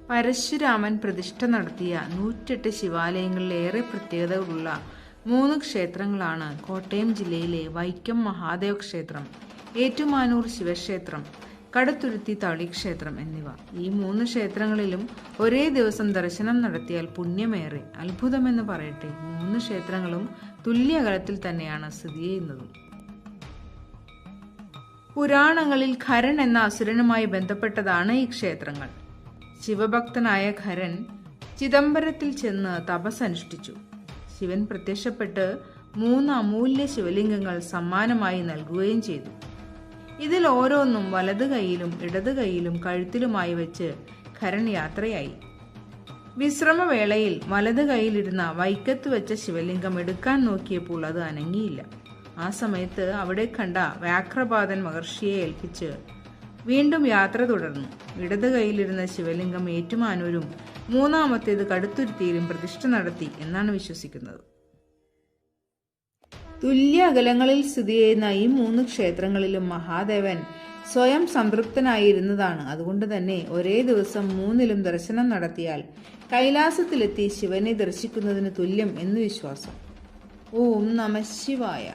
പരശുരാമൻ പ്രതിഷ്ഠ നടത്തിയ 108 ശിവാലയങ്ങളിലേറെ പ്രത്യേകതകളുള്ള 3 ക്ഷേത്രങ്ങളാണ് കോട്ടയം ജില്ലയിലെ വൈക്കം മഹാദേവ ക്ഷേത്രം, ഏറ്റുമാനൂർ ശിവക്ഷേത്രം, കടുത്തുരുത്തി തളിക്ഷേത്രം എന്നിവ. ഈ 3 ക്ഷേത്രങ്ങളിലും ഒരേ ദിവസം ദർശനം നടത്തിയാൽ പുണ്യമേറെ. അത്ഭുതമെന്ന് പറയട്ടെ, 3 ക്ഷേത്രങ്ങളും തുല്യ അകലത്തിൽ തന്നെയാണ് സ്ഥിതി ചെയ്യുന്നത്. പുരാണങ്ങളിൽ ഖരൻ എന്ന അസുരനുമായി ബന്ധപ്പെട്ടതാണ് ഈ ക്ഷേത്രങ്ങൾ. ശിവഭക്തനായ ഖരൻ ചിദംബരത്തിൽ ചെന്ന് തപസ്സനുഷ്ഠിച്ചു. ശിവൻ പ്രത്യക്ഷപ്പെട്ട് 3 അമൂല്യ ശിവലിംഗങ്ങൾ സമ്മാനമായി നൽകുകയും ചെയ്തു. ഇതിൽ ഓരോന്നും വലത് കൈയിലും ഇടത് കൈയിലും കഴുത്തിലുമായി വെച്ച് ഖരൻ യാത്രയായി. വിശ്രമവേളയിൽ വലത് കൈയിലിരുന്ന വൈക്കത്ത് വെച്ച ശിവലിംഗം എടുക്കാൻ നോക്കിയപ്പോൾ അത് അനങ്ങിയില്ല. ആ സമയത്ത് അവിടെ കണ്ട വ്യാഘ്രപാദൻ മഹർഷിയെ ഏൽപ്പിച്ച് വീണ്ടും യാത്ര തുടർന്നു. ഇടത് കൈയിലിരുന്ന ശിവലിംഗം ഏറ്റുമാനൂരും 3ാമത്തേത് കടുത്തുരുത്തിയിലും പ്രതിഷ്ഠ നടത്തി എന്നാണ് വിശ്വസിക്കുന്നത്. തുല്യ അകലങ്ങളിൽ സ്ഥിതി ചെയ്യുന്ന ഈ 3 ക്ഷേത്രങ്ങളിലും മഹാദേവൻ സ്വയം സംതൃപ്തനായിരുന്നതാണ്. അതുകൊണ്ട് തന്നെ ഒരേ ദിവസം 3ലും ദർശനം നടത്തിയാൽ കൈലാസത്തിലെത്തി ശിവനെ ദർശിക്കുന്നതിന് തുല്യം എന്ന് വിശ്വാസം. ഓം നമഃ ശിവായ.